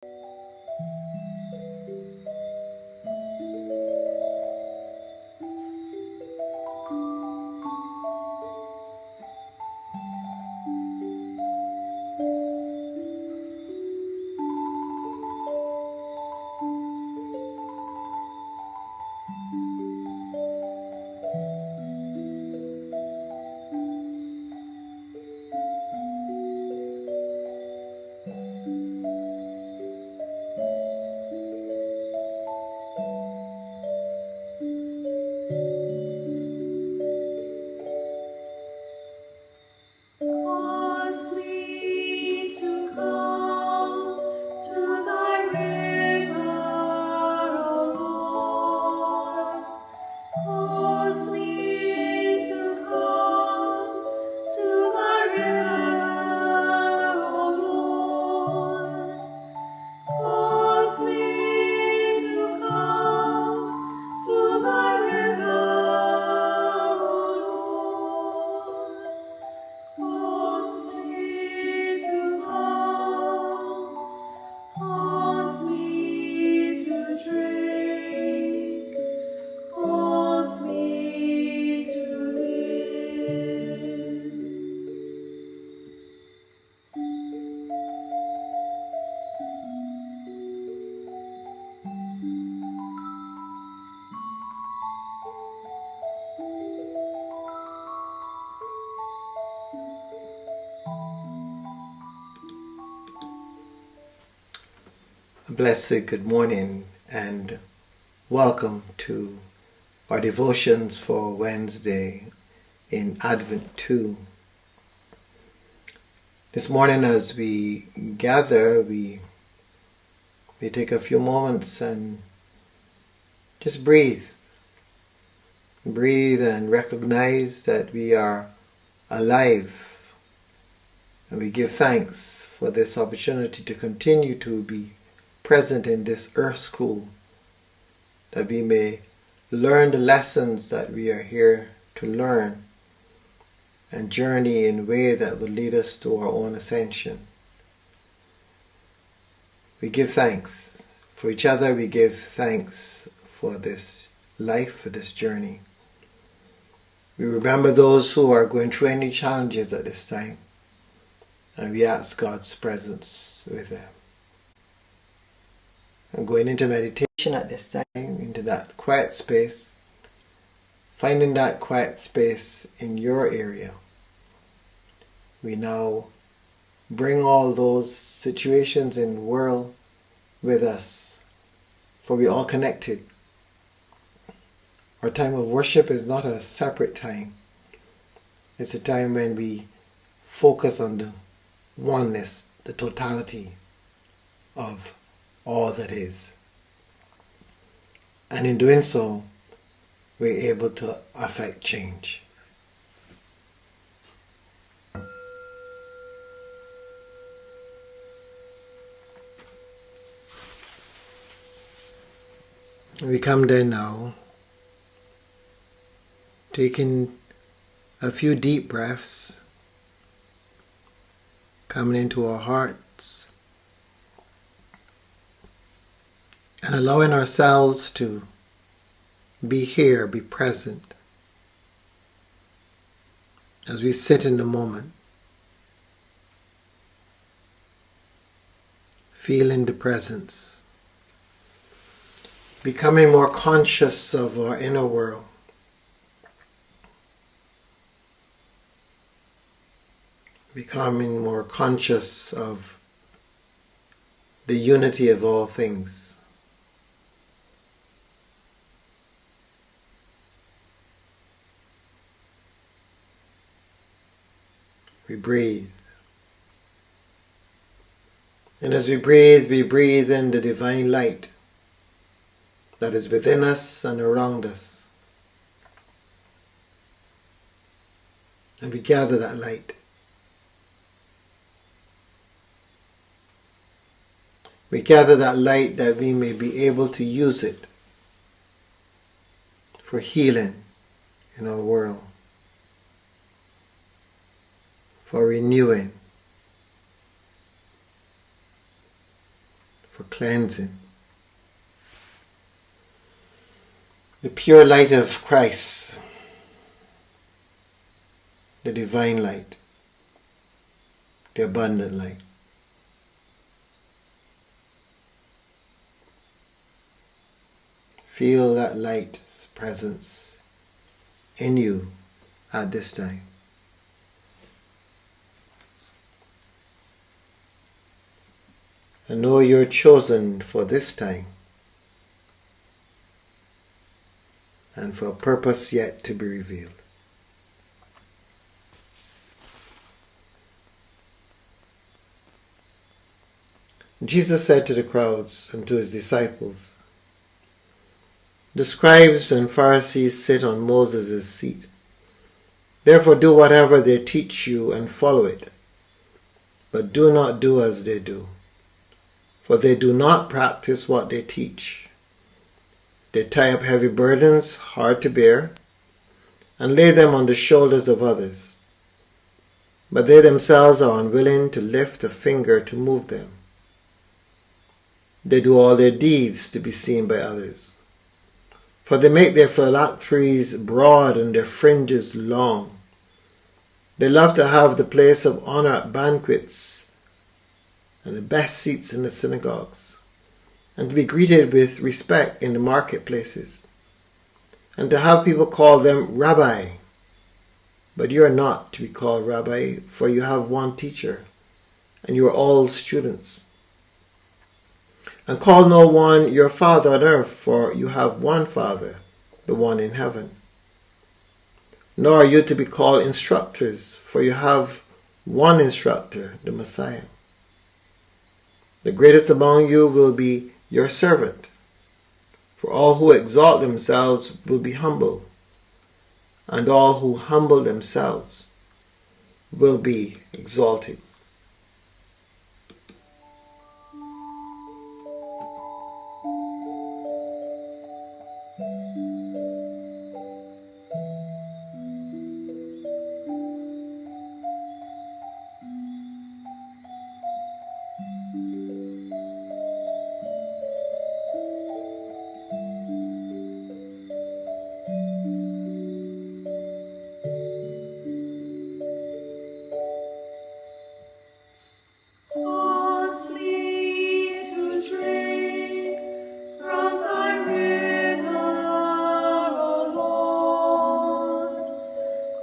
Cause me to come to thy river, O Lord. Cause me to come to thy river, O Lord. Cause me to come to thy river, O Lord. Cause me to come, cause me to drink, cause me to live. A blessed good morning and welcome to our devotions for Wednesday in Advent 2. This morning as we gather, we take a few moments and just breathe. Breathe and recognize that we are alive. And we give thanks for this opportunity to continue to be present in this earth school, that we may learn the lessons that we are here to learn and journey in a way that will lead us to our own ascension. We give thanks for each other. We give thanks for this life, for this journey. We remember those who are going through any challenges at this time, and we ask God's presence with them. And going into meditation at this time, into that quiet space, finding that quiet space in your area. We now bring all those situations in the world with us, for we are all connected. Our time of worship is not a separate time. It's a time when we focus on the oneness, the totality of all that is. And in doing so, we're able to affect change. We come there now, taking a few deep breaths, coming into our hearts, and allowing ourselves to be here, be present, as we sit in the moment, feeling the presence, becoming more conscious of our inner world, becoming more conscious of the unity of all things. We breathe. And as we breathe in the divine light that is within us and around us. And we gather that light. We gather that light that we may be able to use it for healing in our world, for renewing, for cleansing. The pure light of Christ, the divine light, the abundant light. Feel that light's presence in you at this time. And know you're chosen for this time and for a purpose yet to be revealed. Jesus said to the crowds and to his disciples, "The scribes and Pharisees sit on Moses' seat. Therefore do whatever they teach you and follow it. But do not do as they do, for they do not practice what they teach. They tie up heavy burdens, hard to bear, and lay them on the shoulders of others. But they themselves are unwilling to lift a finger to move them. They do all their deeds to be seen by others. For they make their phylacteries broad and their fringes long. They love to have the place of honor at banquets and the best seats in the synagogues, and to be greeted with respect in the marketplaces, and to have people call them Rabbi. But you are not to be called Rabbi, for you have one teacher, and you are all students. And call no one your Father on earth, for you have one Father, the one in heaven. Nor are you to be called instructors, for you have one instructor, the Messiah. The greatest among you will be your servant, for all who exalt themselves will be humble, and all who humble themselves will be exalted." Cause me to drink from thy river, O Lord.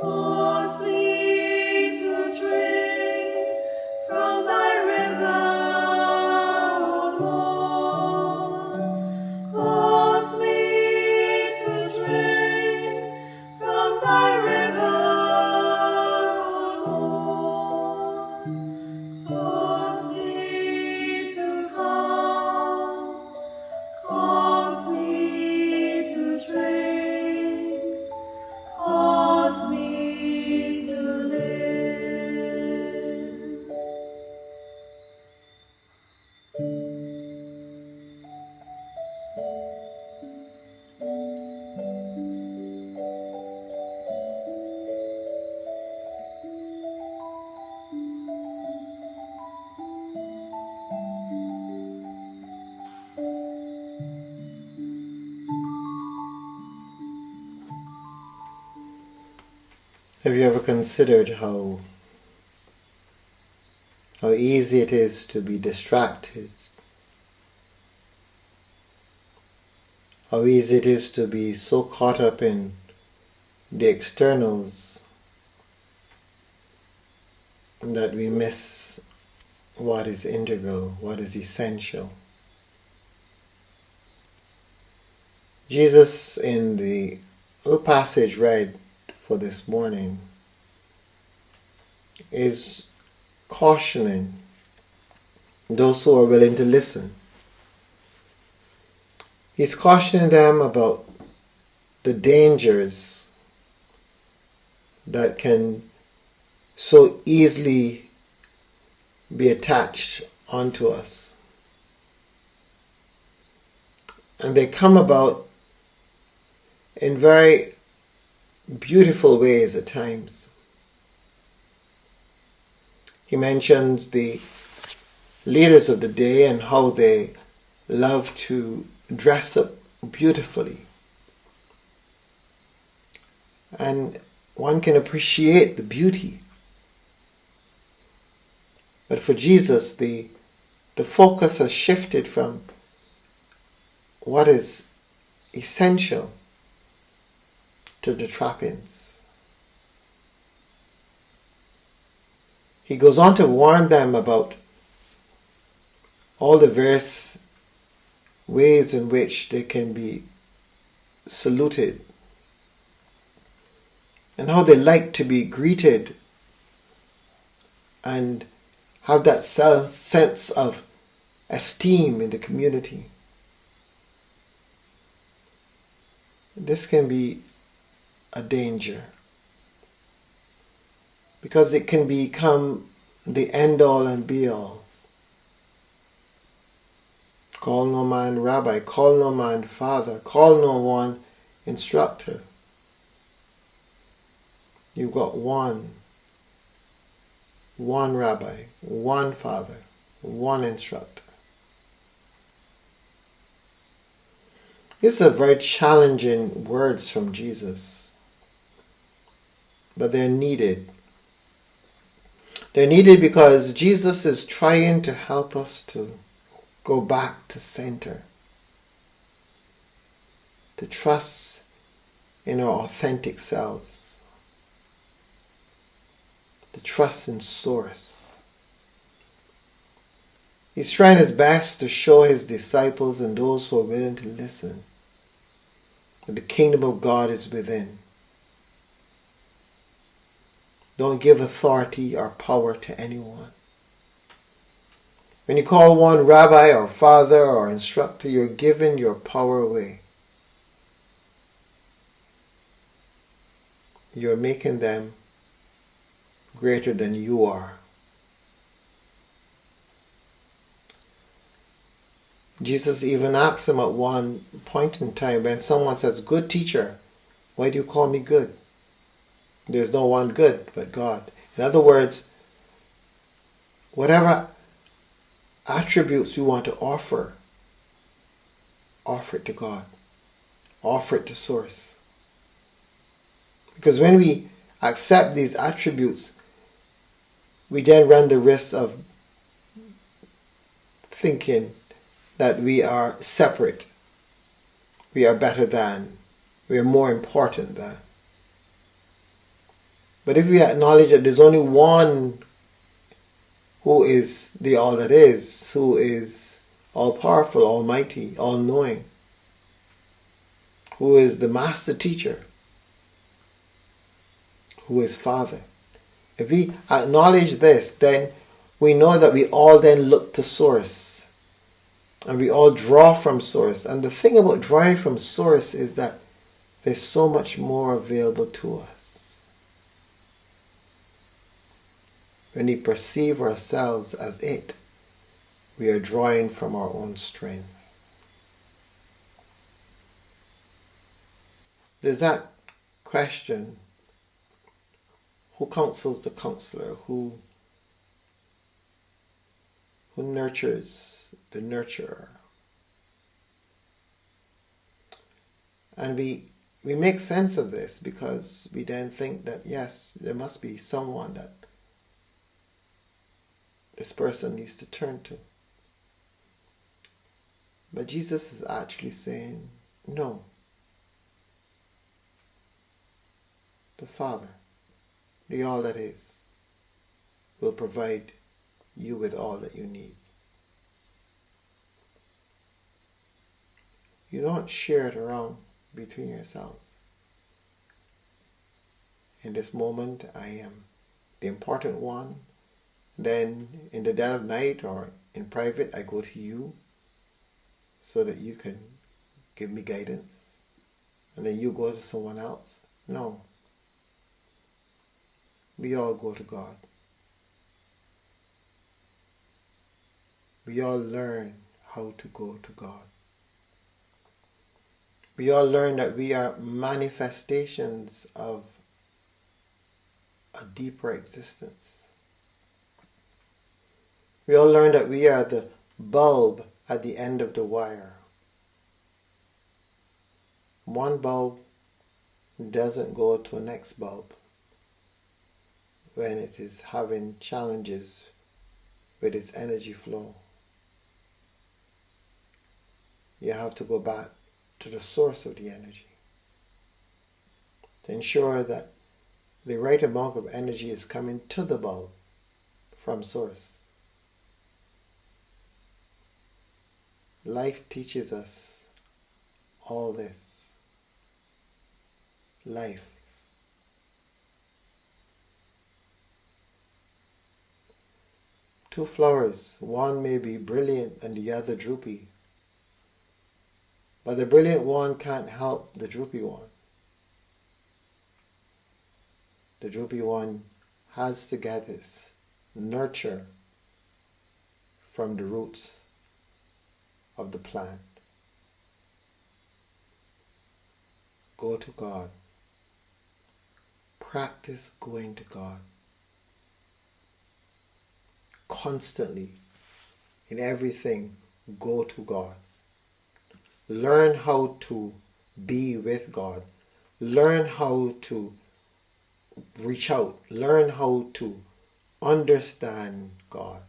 Cause me to drink from thy river, O Lord. Cause me to drink from thy river, O Lord. Cause me to come, cause me to drink, cause me to live. Have you ever considered how easy it is to be distracted? How easy it is to be so caught up in the externals that we miss what is integral, what is essential. Jesus, in the little passage read for this morning, is cautioning those who are willing to listen. He's cautioning them about the dangers that can so easily be attached onto us. And they come about in very beautiful ways at times. He mentions the leaders of the day and how they love to dress up beautifully. And one can appreciate the beauty. But for Jesus, the focus has shifted from what is essential to the trappings. He goes on to warn them about all the various ways in which they can be saluted and how they like to be greeted and have that sense of esteem in the community. This can be a danger because it can become the end all and be all. Call no man rabbi, call no man father, call no one instructor. You've got one rabbi, one father, one instructor. These are very challenging words from Jesus, but they're needed. They're needed because Jesus is trying to help us to go back to center, to trust in our authentic selves, to trust in Source. He's trying his best to show his disciples and those who are willing to listen that the kingdom of God is within. Don't give authority or power to anyone. When you call one rabbi or father or instructor, you're giving your power away. You're making them greater than you are. Jesus even asks him at one point in time when someone says, "Good teacher, why do you call me good? There's no one good but God." In other words, whatever attributes we want to offer it to God. Offer it to Source. Because when we accept these attributes, we then run the risk of thinking that we are separate, we are better than, we are more important than. But if we acknowledge that there's only one who is the all that is, who is all-powerful, almighty, all-knowing, who is the master teacher, who is Father. If we acknowledge this, then we know that we all then look to Source. And we all draw from Source. And the thing about drawing from Source is that there's so much more available to us. When we perceive ourselves as it, we are drawing from our own strength. There's that question, who counsels the counselor? Who nurtures the nurturer? And we make sense of this because we then think that yes, there must be someone that this person needs to turn to. But Jesus is actually saying, no. The Father, the all that is, will provide you with all that you need. You don't share it around between yourselves. In this moment, I am the important one. Then in the dead of night or in private, I go to you so that you can give me guidance. And then you go to someone else. No. We all go to God. We all learn how to go to God. We all learn that we are manifestations of a deeper existence. We all learn that we are the bulb at the end of the wire. One bulb doesn't go to a next bulb when it is having challenges with its energy flow. You have to go back to the source of the energy to ensure that the right amount of energy is coming to the bulb from source. Life teaches us all this. Life. Two flowers, one may be brilliant and the other droopy, but the brilliant one can't help the droopy one. The droopy one has to get its nurture from the roots of the plant. Go to God. Practice going to God. Constantly, in everything, go to God. Learn how to be with God. Learn how to reach out. Learn how to understand God.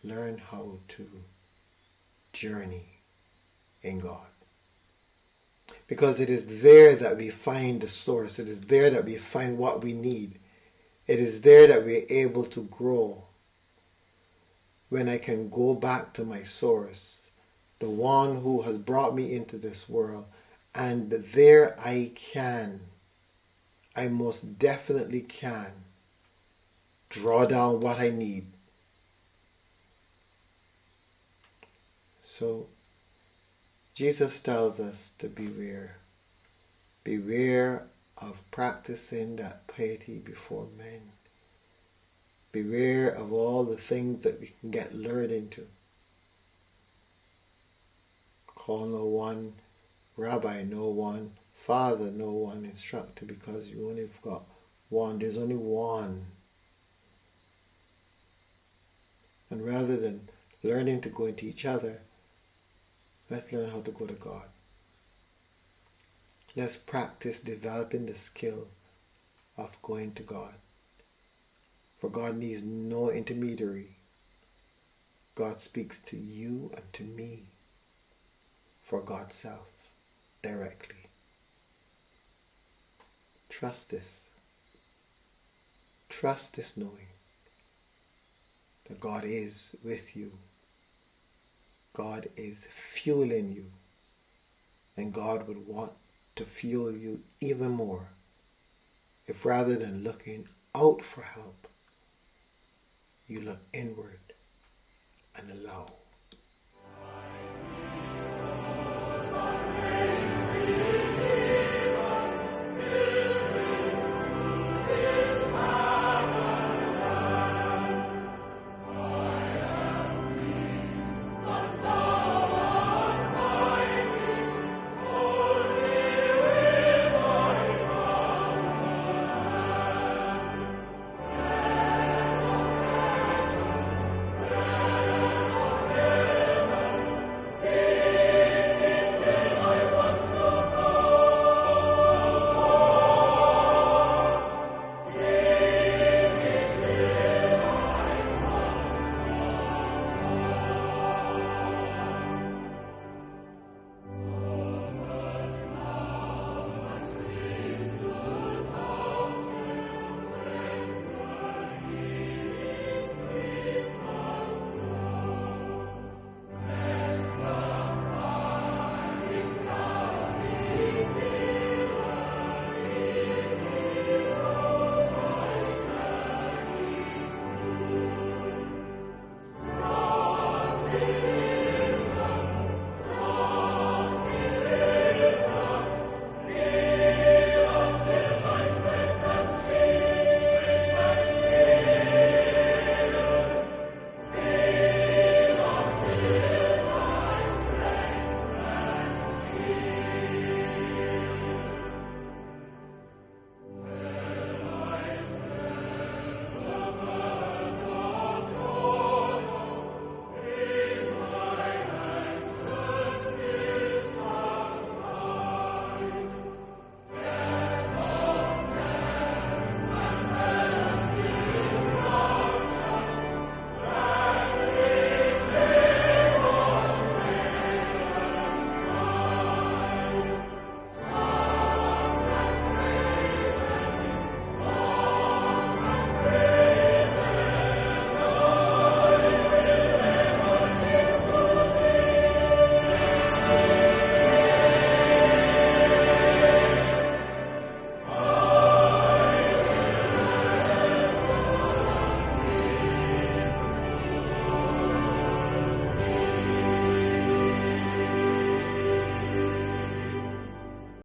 Learn how to journey in God. Because it is there that we find the source. It is there that we find what we need. It is there that we're able to grow. When I can go back to my source, the one who has brought me into this world, and there I most definitely can draw down what I need. So Jesus tells us to beware. Beware of practicing that piety before men. Beware of all the things that we can get lured into. Call no one rabbi, no one father, no one instructor, because you only have got one. There's only one. And rather than learning to go into each other, let's learn how to go to God. Let's practice developing the skill of going to God. For God needs no intermediary. God speaks to you and to me for God's self directly. Trust this. Trust this knowing that God is with you. God is fueling you. And God would want to fuel you even more if rather than looking out for help, you look inward and allow